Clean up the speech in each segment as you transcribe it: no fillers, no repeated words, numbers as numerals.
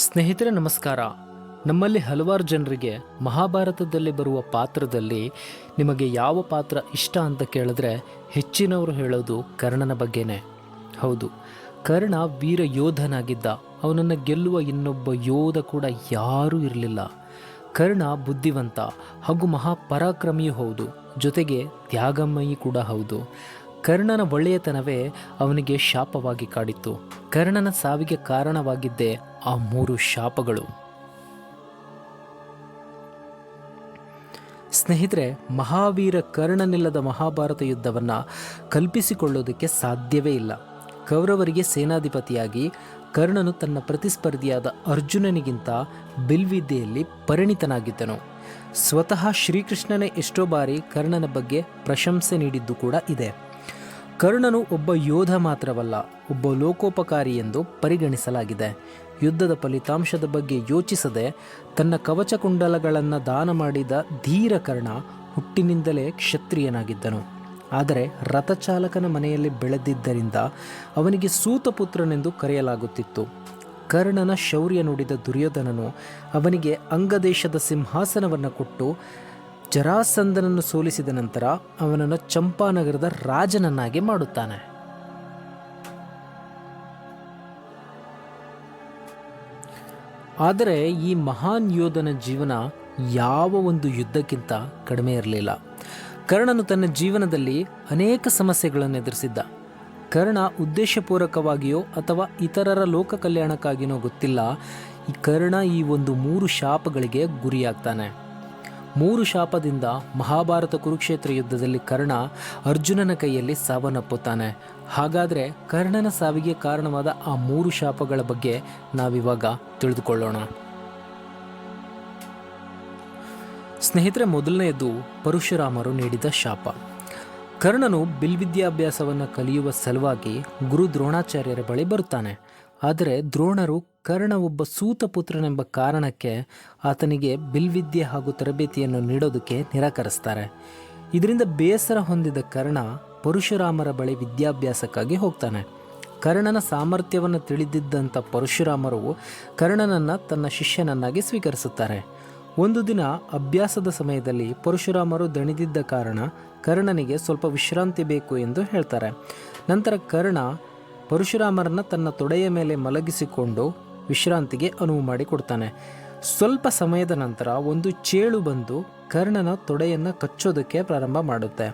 ಸ್ನೇಹಿತರೆ ನಮಸ್ಕಾರ. ನಮ್ಮಲ್ಲಿ ಹಲವಾರು ಜನರಿಗೆ ಮಹಾಭಾರತದಲ್ಲಿ ಬರುವ ಪಾತ್ರದಲ್ಲಿ ನಿಮಗೆ ಯಾವ ಪಾತ್ರ ಇಷ್ಟ ಅಂತ ಕೇಳಿದ್ರೆ ಹೆಚ್ಚಿನವರು ಹೇಳೋದು ಕರ್ಣನ ಬಗ್ಗೆನೇ. ಹೌದು, ಕರ್ಣ ವೀರ ಯೋಧನಾಗಿದ್ದ. ಅವನನ್ನು ಗೆಲ್ಲುವ ಇನ್ನೊಬ್ಬ ಯೋಧ ಕೂಡ ಯಾರೂ ಇರಲಿಲ್ಲ. ಕರ್ಣ ಬುದ್ಧಿವಂತ ಹಾಗೂ ಮಹಾಪರಾಕ್ರಮಿಯೂ ಹೌದು, ಜೊತೆಗೆ ತ್ಯಾಗಮಯಿ ಕೂಡ ಹೌದು. ಕರ್ಣನ ಒಳ್ಳೆಯತನವೇ ಅವನಿಗೆ ಶಾಪವಾಗಿ ಕಾಡಿತ್ತು. ಕರ್ಣನ ಸಾವಿಗೆ ಕಾರಣವಾಗಿದ್ದೇ ಆ 3 ಶಾಪಗಳು. ಸ್ನೇಹಿತರೆ, ಮಹಾವೀರ ಕರ್ಣನಿಲ್ಲದ ಮಹಾಭಾರತ ಯುದ್ಧವನ್ನು ಕಲ್ಪಿಸಿಕೊಳ್ಳೋದಕ್ಕೆ ಸಾಧ್ಯವೇ ಇಲ್ಲ. ಕೌರವರಿಗೆ ಸೇನಾಧಿಪತಿಯಾಗಿ ಕರ್ಣನು ತನ್ನ ಪ್ರತಿಸ್ಪರ್ಧಿಯಾದ ಅರ್ಜುನನಿಗಿಂತ ಬಿಲ್ವಿದ್ಯೆಯಲ್ಲಿ ಪರಿಣಿತನಾಗಿದ್ದನು. ಸ್ವತಃ ಶ್ರೀಕೃಷ್ಣನೇ ಎಷ್ಟೋ ಬಾರಿ ಕರ್ಣನ ಬಗ್ಗೆ ಪ್ರಶಂಸೆ ನೀಡಿದ್ದು ಕೂಡ ಇದೆ. ಕರ್ಣನು ಒಬ್ಬ ಯೋಧ ಮಾತ್ರವಲ್ಲ, ಒಬ್ಬ ಲೋಕೋಪಕಾರಿ ಎಂದು ಪರಿಗಣಿಸಲಾಗಿದೆ. ಯುದ್ಧದ ಫಲಿತಾಂಶದ ಬಗ್ಗೆ ಯೋಚಿಸದೆ ತನ್ನ ಕವಚ ಕುಂಡಲಗಳನ್ನು ದಾನ ಮಾಡಿದ ಧೀರ ಕರ್ಣ ಹುಟ್ಟಿನಿಂದಲೇ ಕ್ಷತ್ರಿಯನಾಗಿದ್ದನು. ಆದರೆ ರಥಚಾಲಕನ ಮನೆಯಲ್ಲಿ ಬೆಳೆದಿದ್ದರಿಂದ ಅವನಿಗೆ ಸೂತಪುತ್ರನೆಂದು ಕರೆಯಲಾಗುತ್ತಿತ್ತು. ಕರ್ಣನ ಶೌರ್ಯ ನುಡಿದ ದುರ್ಯೋಧನನು ಅವನಿಗೆ ಅಂಗದೇಶದ ಸಿಂಹಾಸನವನ್ನು ಕೊಟ್ಟು ಜರಾಸಂಧನನ್ನು ಸೋಲಿಸಿದ ನಂತರ ಅವನನ್ನು ಚಂಪಾನಗರದ ರಾಜನನ್ನಾಗಿ ಮಾಡುತ್ತಾನೆ. ಆದರೆ ಈ ಮಹಾನ್ ಯೋಧನ ಜೀವನ ಯಾವ ಒಂದು ಯುದ್ಧಕ್ಕಿಂತ ಕಡಿಮೆ ಇರಲಿಲ್ಲ. ಕರ್ಣನು ತನ್ನ ಜೀವನದಲ್ಲಿ ಅನೇಕ ಸಮಸ್ಯೆಗಳನ್ನು ಎದುರಿಸಿದ್ದ. ಕರ್ಣ ಉದ್ದೇಶಪೂರ್ವಕವಾಗಿಯೋ ಅಥವಾ ಇತರರ ಲೋಕ ಕಲ್ಯಾಣಕ್ಕಾಗಿಯೋ ಗೊತ್ತಿಲ್ಲ, ಈ ಕರ್ಣ ಈ ಒಂದು 3 ಶಾಪಗಳಿಗೆ ಗುರಿಯಾಗ್ತಾನೆ. 3 ಶಾಪದಿಂದ ಮಹಾಭಾರತ ಕುರುಕ್ಷೇತ್ರ ಯುದ್ಧದಲ್ಲಿ ಕರ್ಣ ಅರ್ಜುನನ ಕೈಯಲ್ಲಿ ಸಾವನ್ನಪ್ಪುತ್ತಾನೆ. ಹಾಗಾದರೆ ಕರ್ಣನ ಸಾವಿಗೆ ಕಾರಣವಾದ ಆ 3 ಶಾಪಗಳ ಬಗ್ಗೆ ನಾವಿವಾಗ ತಿಳಿದುಕೊಳ್ಳೋಣ. ಸ್ನೇಹಿತರೆ, ಮೊದಲನೆಯದು ಪರಶುರಾಮರು ನೀಡಿದ ಶಾಪ. ಕರ್ಣನು ಬಿಲ್ವಿದ್ಯಾಭ್ಯಾಸವನ್ನು ಕಲಿಯುವ ಸಲುವಾಗಿ ಗುರು ದ್ರೋಣಾಚಾರ್ಯರ ಬಳಿ ಬರುತ್ತಾನೆ. ಆದರೆ ದ್ರೋಣರು ಕರ್ಣ ಒಬ್ಬ ಸೂತಪುತ್ರನೆಂಬ ಕಾರಣಕ್ಕೆ ಆತನಿಗೆ ಬಿಲ್ವಿದ್ಯೆ ಹಾಗೂ ತರಬೇತಿಯನ್ನು ನೀಡೋದಕ್ಕೆ ನಿರಾಕರಿಸ್ತಾರೆ. ಇದರಿಂದ ಬೇಸರ ಹೊಂದಿದ ಕರ್ಣ ಪರಶುರಾಮರ ಬಳಿ ವಿದ್ಯಾಭ್ಯಾಸಕ್ಕಾಗಿ ಹೋಗ್ತಾನೆ. ಕರ್ಣನ ಸಾಮರ್ಥ್ಯವನ್ನು ತಿಳಿದಿದ್ದಂಥ ಪರಶುರಾಮರು ಕರ್ಣನನ್ನು ತನ್ನ ಶಿಷ್ಯನನ್ನಾಗಿ ಸ್ವೀಕರಿಸುತ್ತಾರೆ. ಒಂದು ದಿನ ಅಭ್ಯಾಸದ ಸಮಯದಲ್ಲಿ ಪರಶುರಾಮರು ದಣಿದಿದ್ದ ಕಾರಣ ಕರ್ಣನಿಗೆ ಸ್ವಲ್ಪ ವಿಶ್ರಾಂತಿ ಬೇಕು ಎಂದು ಹೇಳ್ತಾರೆ. ನಂತರ ಕರ್ಣ ಪರಶುರಾಮರನ್ನ ತನ್ನ ತೊಡೆಯ ಮೇಲೆ ಮಲಗಿಸಿಕೊಂಡು ವಿಶ್ರಾಂತಿಗೆ ಅನುವು ಮಾಡಿಕೊಡ್ತಾನೆ. ಸ್ವಲ್ಪ ಸಮಯದ ನಂತರ ಒಂದು ಚೇಳು ಬಂದು ಕರ್ಣನ ತೊಡೆಯನ್ನು ಕಚ್ಚೋದಕ್ಕೆ ಪ್ರಾರಂಭ ಮಾಡುತ್ತೆ.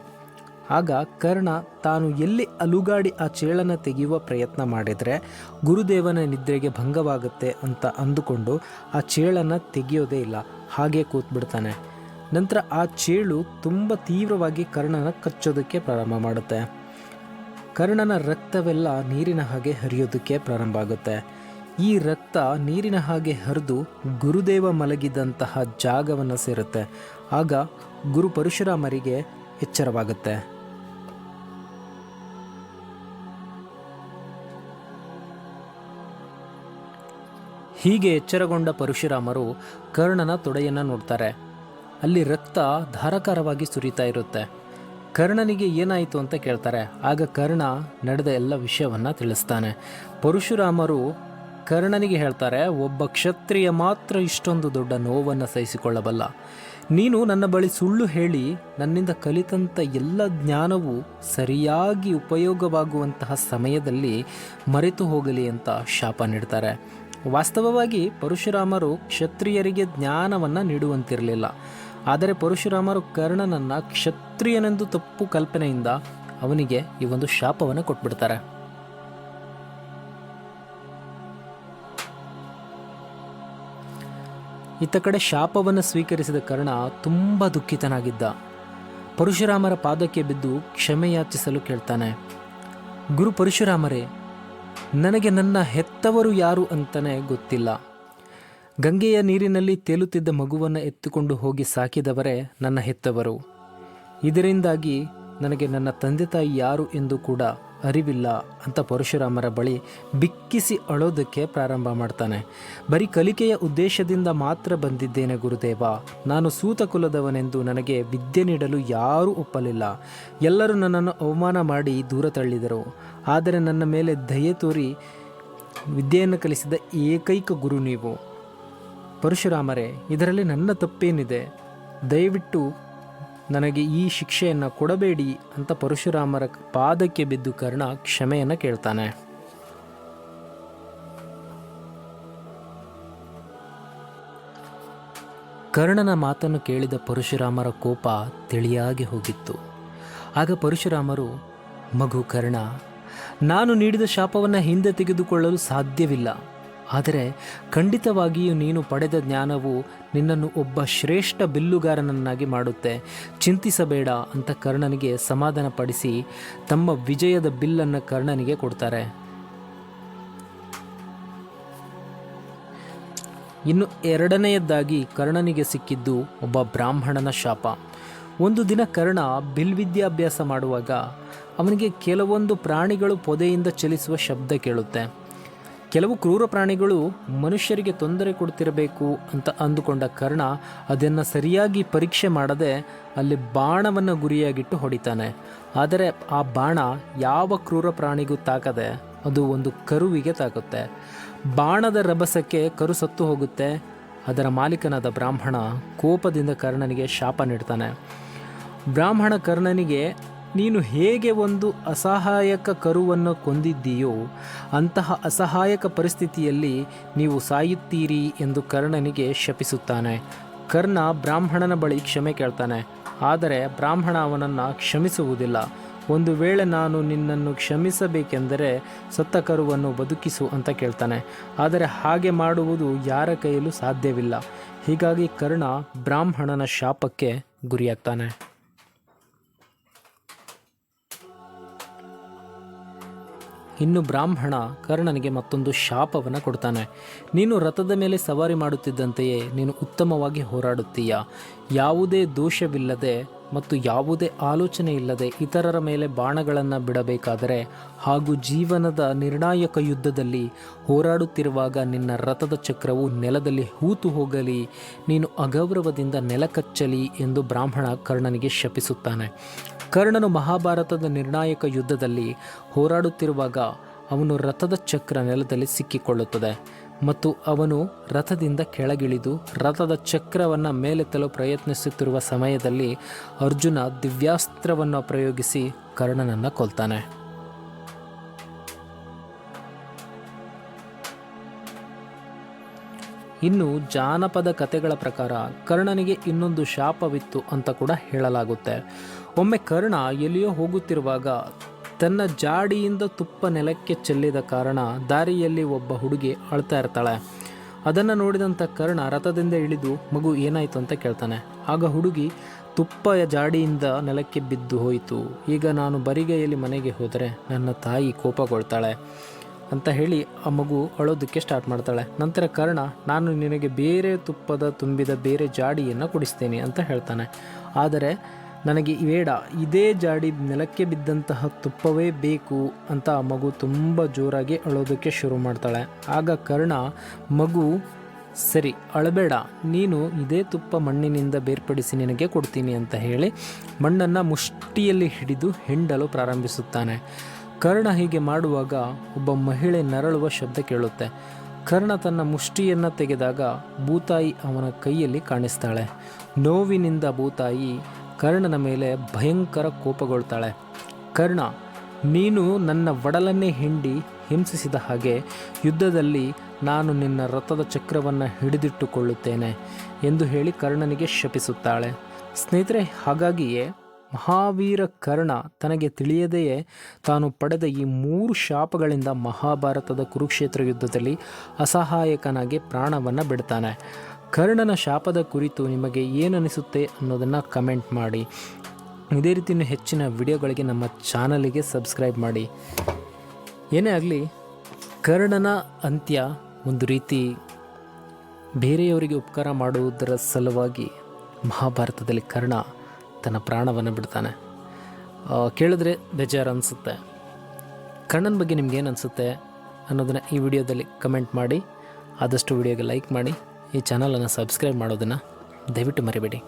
ಆಗ ಕರ್ಣ ತಾನು ಎಲ್ಲಿ ಅಲುಗಾಡಿ ಆ ಚೇಳನ್ನು ತೆಗೆಯುವ ಪ್ರಯತ್ನ ಮಾಡಿದರೆ ಗುರುದೇವನ ನಿದ್ರೆಗೆ ಭಂಗವಾಗುತ್ತೆ ಅಂತ ಅಂದುಕೊಂಡು ಆ ಚೇಳನ್ನು ತೆಗೆಯೋದೇ ಇಲ್ಲ, ಹಾಗೆ ಕೂತ್ಬಿಡ್ತಾನೆ. ನಂತರ ಆ ಚೇಳು ತುಂಬ ತೀವ್ರವಾಗಿ ಕರ್ಣನ ಕಚ್ಚೋದಕ್ಕೆ ಪ್ರಾರಂಭ ಮಾಡುತ್ತೆ. ಕರ್ಣನ ರಕ್ತವೆಲ್ಲ ನೀರಿನ ಹಾಗೆ ಹರಿಯೋದಕ್ಕೆ ಪ್ರಾರಂಭ ಆಗುತ್ತೆ. ಈ ರಕ್ತ ನೀರಿನ ಹಾಗೆ ಹರಿದು ಗುರುದೇವ ಮಲಗಿದಂತಹ ಜಾಗವನ್ನು ಸೇರುತ್ತೆ. ಆಗ ಗುರು ಪರಶುರಾಮರಿಗೆ ಎಚ್ಚರವಾಗುತ್ತೆ. ಹೀಗೆ ಎಚ್ಚರಗೊಂಡ ಪರಶುರಾಮರು ಕರ್ಣನ ತೊಡೆಯನ್ನು ನೋಡ್ತಾರೆ. ಅಲ್ಲಿ ರಕ್ತ ಧಾರಾಕಾರವಾಗಿ ಸುರಿತಾ ಇರುತ್ತೆ. ಕರ್ಣನಿಗೆ ಏನಾಯಿತು ಅಂತ ಕೇಳ್ತಾರೆ. ಆಗ ಕರ್ಣ ನಡೆದ ಎಲ್ಲ ವಿಷಯವನ್ನು ತಿಳಿಸ್ತಾನೆ. ಪರಶುರಾಮರು ಕರ್ಣನಿಗೆ ಹೇಳ್ತಾರೆ, ಒಬ್ಬ ಕ್ಷತ್ರಿಯ ಮಾತ್ರ ಇಷ್ಟೊಂದು ದೊಡ್ಡ ನೋವನ್ನು ಸಹಿಸಿಕೊಳ್ಳಬಲ್ಲ. ನೀನು ನನ್ನ ಬಳಿ ಸುಳ್ಳು ಹೇಳಿ ನನ್ನಿಂದ ಕಲಿತಂಥ ಎಲ್ಲ ಜ್ಞಾನವು ಸರಿಯಾಗಿ ಉಪಯೋಗವಾಗುವಂತಹ ಸಮಯದಲ್ಲಿ ಮರೆತು ಹೋಗಲಿ ಅಂತ ಶಾಪ ನೀಡ್ತಾರೆ. ವಾಸ್ತವವಾಗಿ ಪರಶುರಾಮರು ಕ್ಷತ್ರಿಯರಿಗೆ ಜ್ಞಾನವನ್ನು ನೀಡುವಂತಿರಲಿಲ್ಲ. ಆದರೆ ಪರಶುರಾಮರು ಕರ್ಣನನ್ನು ಕ್ಷತ್ರಿಯನೆಂದು ತಪ್ಪು ಕಲ್ಪನೆಯಿಂದ ಅವನಿಗೆ ಈ ಒಂದು ಶಾಪವನ್ನು ಕೊಟ್ಬಿಡ್ತಾರೆ. ಇತ್ತ ಕಡೆ ಶಾಪವನ್ನು ಸ್ವೀಕರಿಸಿದ ಕರ್ಣ ತುಂಬ ದುಃಖಿತನಾಗಿದ್ದ. ಪರಶುರಾಮರ ಪಾದಕ್ಕೆ ಬಿದ್ದು ಕ್ಷಮೆಯಾಚಿಸಲು ಕೇಳ್ತಾನೆ. ಗುರು ಪರಶುರಾಮರೇ, ನನಗೆ ನನ್ನ ಹೆತ್ತವರು ಯಾರು ಅಂತಲೇ ಗೊತ್ತಿಲ್ಲ. ಗಂಗೆಯ ನೀರಿನಲ್ಲಿ ತೇಲುತ್ತಿದ್ದ ಮಗುವನ್ನು ಎತ್ತಿಕೊಂಡು ಹೋಗಿ ಸಾಕಿದವರೇ ನನ್ನ ಹೆತ್ತವರು. ಇದರಿಂದಾಗಿ ನನಗೆ ನನ್ನ ತಂದೆ ತಾಯಿ ಯಾರು ಎಂದು ಕೂಡ ಅರಿವಿಲ್ಲ ಅಂತ ಪರಶುರಾಮರ ಬಳಿ ಬಿಕ್ಕಿಸಿ ಅಳೋದಕ್ಕೆ ಪ್ರಾರಂಭ ಮಾಡ್ತಾನೆ. ಬರೀ ಕಲಿಕೆಯ ಉದ್ದೇಶದಿಂದ ಮಾತ್ರ ಬಂದಿದ್ದೇನೆ ಗುರುದೇವ. ನಾನು ಸೂತಕುಲದವನೆಂದು ನನಗೆ ವಿದ್ಯೆ ನೀಡಲು ಯಾರೂ ಒಪ್ಪಲಿಲ್ಲ. ಎಲ್ಲರೂ ನನ್ನನ್ನು ಅವಮಾನ ಮಾಡಿ ದೂರ ತಳ್ಳಿದರು. ಆದರೆ ನನ್ನ ಮೇಲೆ ದಯೆ ತೋರಿ ವಿದ್ಯೆಯನ್ನು ಕಲಿಸಿದ ಏಕೈಕ ಗುರು ನೀವು. ಪರಶುರಾಮರೇ, ಇದರಲ್ಲಿ ನನ್ನ ತಪ್ಪೇನಿದೆ? ದಯವಿಟ್ಟು ನನಗೆ ಈ ಶಿಕ್ಷೆಯನ್ನು ಕೊಡಬೇಡಿ ಅಂತ ಪರಶುರಾಮರ ಪಾದಕ್ಕೆ ಬಿದ್ದು ಕರ್ಣ ಕ್ಷಮೆಯನ್ನು ಕೇಳ್ತಾನೆ. ಕರ್ಣನ ಮಾತನ್ನು ಕೇಳಿದ ಪರಶುರಾಮರ ಕೋಪ ತಿಳಿಯಾಗಿ ಹೋಗಿತ್ತು. ಆಗ ಪರಶುರಾಮರು, ಮಗು ಕರ್ಣ, ನಾನು ನೀಡಿದ ಶಾಪವನ್ನು ಹಿಂದೆ ತೆಗೆದುಕೊಳ್ಳಲು ಸಾಧ್ಯವಿಲ್ಲ. ಆದರೆ ಖಂಡಿತವಾಗಿಯೂ ನೀನು ಪಡೆದ ಜ್ಞಾನವು ನಿನ್ನನ್ನು ಒಬ್ಬ ಶ್ರೇಷ್ಠ ಬಿಲ್ಲುಗಾರನನ್ನಾಗಿ ಮಾಡುತ್ತೆ. ಚಿಂತಿಸಬೇಡ ಅಂತ ಕರ್ಣನಿಗೆ ಸಮಾಧಾನಪಡಿಸಿ ತಮ್ಮ ವಿಜಯದ ಬಿಲ್ಲನ್ನು ಕರ್ಣನಿಗೆ ಕೊಡ್ತಾರೆ. ಇನ್ನು ಎರಡನೆಯದಾಗಿ ಕರ್ಣನಿಗೆ ಸಿಕ್ಕಿದ್ದು ಒಬ್ಬ ಬ್ರಾಹ್ಮಣನ ಶಾಪ. ಒಂದು ದಿನ ಕರ್ಣ ಬಿಲ್ವಿದ್ಯಾಭ್ಯಾಸ ಮಾಡುವಾಗ ಅವನಿಗೆ ಕೆಲವೊಂದು ಪ್ರಾಣಿಗಳು ಪೊದೆಯಿಂದ ಚಲಿಸುವ ಶಬ್ದ ಕೇಳುತ್ತೆ. ಕೆಲವು ಕ್ರೂರ ಪ್ರಾಣಿಗಳು ಮನುಷ್ಯರಿಗೆ ತೊಂದರೆ ಕೊಡ್ತಿರಬೇಕು ಅಂತ ಅಂದುಕೊಂಡ ಕರ್ಣ ಅದನ್ನು ಸರಿಯಾಗಿ ಪರೀಕ್ಷೆ ಮಾಡದೆ ಅಲ್ಲಿ ಬಾಣವನ್ನು ಗುರಿಯಾಗಿಟ್ಟು ಹೊಡಿತಾನೆ. ಆದರೆ ಆ ಬಾಣ ಯಾವ ಕ್ರೂರ ಪ್ರಾಣಿಗೂ ತಾಕದೆ ಅದು ಒಂದು ಕರುವಿಗೆ ತಾಕುತ್ತೆ. ಬಾಣದ ರಭಸಕ್ಕೆ ಕರು ಸತ್ತು ಹೋಗುತ್ತೆ. ಅದರ ಮಾಲೀಕನಾದ ಬ್ರಾಹ್ಮಣ ಕೋಪದಿಂದ ಕರ್ಣನಿಗೆ ಶಾಪ ನೀಡ್ತಾನೆ. ಬ್ರಾಹ್ಮಣ ಕರ್ಣನಿಗೆ, ನೀನು ಹೇಗೆ ಒಂದು ಅಸಹಾಯಕ ಕರುವನ್ನು ಕೊಂದಿದ್ದೀಯೋ ಅಂತಹ ಅಸಹಾಯಕ ಪರಿಸ್ಥಿತಿಯಲ್ಲಿ ನೀವು ಸಾಯುತ್ತೀರಿ ಎಂದು ಕರ್ಣನಿಗೆ ಶಪಿಸುತ್ತಾನೆ. ಕರ್ಣ ಬ್ರಾಹ್ಮಣನ ಬಳಿ ಕ್ಷಮೆ ಕೇಳ್ತಾನೆ. ಆದರೆ ಬ್ರಾಹ್ಮಣ ಅವನನ್ನು ಕ್ಷಮಿಸುವುದಿಲ್ಲ. ಒಂದು ವೇಳೆ ನಾನು ನಿನ್ನನ್ನು ಕ್ಷಮಿಸಬೇಕೆಂದರೆ ಸತ್ತ ಕರುವನ್ನು ಬದುಕಿಸು ಅಂತ ಕೇಳ್ತಾನೆ. ಆದರೆ ಹಾಗೆ ಮಾಡುವುದು ಯಾರ ಕೈಯಲ್ಲೂ ಸಾಧ್ಯವಿಲ್ಲ. ಹೀಗಾಗಿ ಕರ್ಣ ಬ್ರಾಹ್ಮಣನ ಶಾಪಕ್ಕೆ ಗುರಿಯಾಗ್ತಾನೆ. ಇನ್ನು ಬ್ರಾಹ್ಮಣ ಕರ್ಣನಿಗೆ ಮತ್ತೊಂದು ಶಾಪವನ್ನು ಕೊಡ್ತಾನೆ. ನೀನು ರಥದ ಮೇಲೆ ಸವಾರಿ ಮಾಡುತ್ತಿದ್ದಂತೆಯೇ ನೀನು ಉತ್ತಮವಾಗಿ ಹೋರಾಡುತ್ತೀಯ. ಯಾವುದೇ ದೋಷವಿಲ್ಲದೆ ಮತ್ತು ಯಾವುದೇ ಆಲೋಚನೆ ಇಲ್ಲದೆ ಇತರರ ಮೇಲೆ ಬಾಣಗಳನ್ನು ಬಿಡಬೇಕಾದರೆ ಹಾಗೂ ಜೀವನದ ನಿರ್ಣಾಯಕ ಯುದ್ಧದಲ್ಲಿ ಹೋರಾಡುತ್ತಿರುವಾಗ ನಿನ್ನ ರಥದ ಚಕ್ರವು ನೆಲದಲ್ಲಿ ಹೂತು ಹೋಗಲಿ, ನೀನು ಅಗೌರವದಿಂದ ನೆಲಕಚ್ಚಲಿ ಎಂದು ಬ್ರಾಹ್ಮಣ ಕರ್ಣನಿಗೆ ಶಪಿಸುತ್ತಾನೆ. ಕರ್ಣನು ಮಹಾಭಾರತದ ನಿರ್ಣಾಯಕ ಯುದ್ಧದಲ್ಲಿ ಹೋರಾಡುತ್ತಿರುವಾಗ ಅವನು ರಥದ ಚಕ್ರ ನೆಲದಲ್ಲಿ ಸಿಕ್ಕಿಕೊಳ್ಳುತ್ತದೆ ಮತ್ತು ಅವನು ರಥದಿಂದ ಕೆಳಗಿಳಿದು ರಥದ ಚಕ್ರವನ್ನು ಮೇಲೆತ್ತಲು ಪ್ರಯತ್ನಿಸುತ್ತಿರುವ ಸಮಯದಲ್ಲಿ ಅರ್ಜುನ ದಿವ್ಯಾಸ್ತ್ರವನ್ನು ಪ್ರಯೋಗಿಸಿ ಕರ್ಣನನ್ನು ಕೊಲ್ತಾನೆ. ಇನ್ನು ಜಾನಪದ ಕಥೆಗಳ ಪ್ರಕಾರ ಕರ್ಣನಿಗೆ ಇನ್ನೊಂದು ಶಾಪವಿತ್ತು ಅಂತ ಕೂಡ ಹೇಳಲಾಗುತ್ತೆ. ಒಮ್ಮೆ ಕರ್ಣ ಎಲ್ಲಿಯೋ ಹೋಗುತ್ತಿರುವಾಗ ತನ್ನ ಜಾಡಿಯಿಂದ ತುಪ್ಪ ನೆಲಕ್ಕೆ ಚೆಲ್ಲಿದ ಕಾರಣ ದಾರಿಯಲ್ಲಿ ಒಬ್ಬ ಹುಡುಗಿ ಅಳ್ತಾ ಇರ್ತಾಳೆ. ಅದನ್ನು ನೋಡಿದಂಥ ಕರ್ಣ ರಥದಿಂದ ಇಳಿದು ಮಗು ಏನಾಯಿತು ಅಂತ ಕೇಳ್ತಾನೆ. ಆಗ ಹುಡುಗಿ, ತುಪ್ಪ ಜಾಡಿಯಿಂದ ನೆಲಕ್ಕೆ ಬಿದ್ದು ಹೋಯಿತು, ಈಗ ನಾನು ಬರಿಗೈಯಲ್ಲಿ ಮನೆಗೆ ಹೋದರೆ ನನ್ನ ತಾಯಿ ಕೋಪಗೊಳ್ತಾಳೆ ಅಂತ ಹೇಳಿ ಆ ಮಗು ಅಳೋದಕ್ಕೆ ಸ್ಟಾರ್ಟ್ ಮಾಡ್ತಾಳೆ. ನಂತರ ಕರ್ಣ, ನಾನು ನಿನಗೆ ಬೇರೆ ತುಪ್ಪದ ತುಂಬಿದ ಬೇರೆ ಜಾಡಿಯನ್ನು ಕೊಡಿಸ್ತೇನೆ ಅಂತ ಹೇಳ್ತಾನೆ. ಆದರೆ ನನಗೆ ಬೇಡ, ಇದೇ ಜಾಡಿ ನೆಲಕ್ಕೆ ಬಿದ್ದಂತಹ ತುಪ್ಪವೇ ಬೇಕು ಅಂತ ಆ ಮಗು ತುಂಬ ಜೋರಾಗಿ ಅಳೋದಕ್ಕೆ ಶುರು ಮಾಡ್ತಾಳೆ. ಆಗ ಕರ್ಣ, ಮಗು ಸರಿ ಅಳಬೇಡ, ನೀನು ಇದೇ ತುಪ್ಪ ಮಣ್ಣಿನಿಂದ ಬೇರ್ಪಡಿಸಿ ನಿನಗೆ ಕೊಡ್ತೀನಿ ಅಂತ ಹೇಳಿ ಮಣ್ಣನ್ನು ಮುಷ್ಟಿಯಲ್ಲಿ ಹಿಡಿದು ಹಿಂಡಲು ಪ್ರಾರಂಭಿಸುತ್ತಾನೆ. ಕರ್ಣ ಹೀಗೆ ಮಾಡುವಾಗ ಒಬ್ಬ ಮಹಿಳೆ ನರಳುವ ಶಬ್ದ ಕೇಳುತ್ತೆ. ಕರ್ಣ ತನ್ನ ಮುಷ್ಟಿಯನ್ನು ತೆಗೆದಾಗ ಭೂತಾಯಿ ಅವನ ಕೈಯಲ್ಲಿ ಕಾಣಿಸ್ತಾಳೆ. ನೋವಿನಿಂದ ಭೂತಾಯಿ ಕರ್ಣನ ಮೇಲೆ ಭಯಂಕರ ಕೋಪಗೊಳ್ತಾಳೆ. ಕರ್ಣ, ನೀನು ನನ್ನ ಒಡಲನ್ನೇ ಹಿಂಡಿ ಹಿಂಸಿಸಿದ ಹಾಗೆ ಯುದ್ಧದಲ್ಲಿ ನಾನು ನಿನ್ನ ರಥದ ಚಕ್ರವನ್ನು ಹಿಡಿದಿಟ್ಟುಕೊಳ್ಳುತ್ತೇನೆ ಎಂದು ಹೇಳಿ ಕರ್ಣನಿಗೆ ಶಪಿಸುತ್ತಾಳೆ. ಸ್ನೇಹಿತರೆ, ಹಾಗಾಗಿಯೇ ಮಹಾವೀರ ಕರ್ಣ ತನಗೆ ತಿಳಿಯದೆಯೇ ತಾನು ಪಡೆದ ಈ 3 ಶಾಪಗಳಿಂದ ಮಹಾಭಾರತದ ಕುರುಕ್ಷೇತ್ರ ಯುದ್ಧದಲ್ಲಿ ಅಸಹಾಯಕನಾಗಿ ಪ್ರಾಣವನ್ನು ಬಿಡ್ತಾನೆ. ಕರ್ಣನ ಶಾಪದ ಕುರಿತು ನಿಮಗೆ ಏನನಿಸುತ್ತೆ ಅನ್ನೋದನ್ನು ಕಮೆಂಟ್ ಮಾಡಿ. ಇದೇ ರೀತಿ ಹೆಚ್ಚಿನ ವಿಡಿಯೋಗಳಿಗೆ ನಮ್ಮ ಚಾನಲಿಗೆ ಸಬ್ಸ್ಕ್ರೈಬ್ ಮಾಡಿ. ಏನೇ ಆಗಲಿ, ಕರ್ಣನ ಅಂತ್ಯ ಒಂದು ರೀತಿ ಬೇರೆಯವರಿಗೆ ಉಪಕಾರ ಮಾಡುವುದರ ಸಲುವಾಗಿ ಮಹಾಭಾರತದಲ್ಲಿ ಕರ್ಣ ತನ್ನ ಪ್ರಾಣವನ್ನು ಬಿಡ್ತಾನೆ. ಕೇಳಿದ್ರೆ ಬೇಜಾರು ಅನಿಸುತ್ತೆ. ಕರ್ಣನ ಬಗ್ಗೆ ನಿಮ್ಗೇನು ಅನಿಸುತ್ತೆ ಅನ್ನೋದನ್ನು ಈ ವಿಡಿಯೋದಲ್ಲಿ ಕಮೆಂಟ್ ಮಾಡಿ. ಆದಷ್ಟು ವಿಡಿಯೋಗೆ ಲೈಕ್ ಮಾಡಿ. ಈ ಚಾನಲನ್ನು ಸಬ್ಸ್ಕ್ರೈಬ್ ಮಾಡೋದನ್ನು ದಯವಿಟ್ಟು ಮರಿಬೇಡಿ.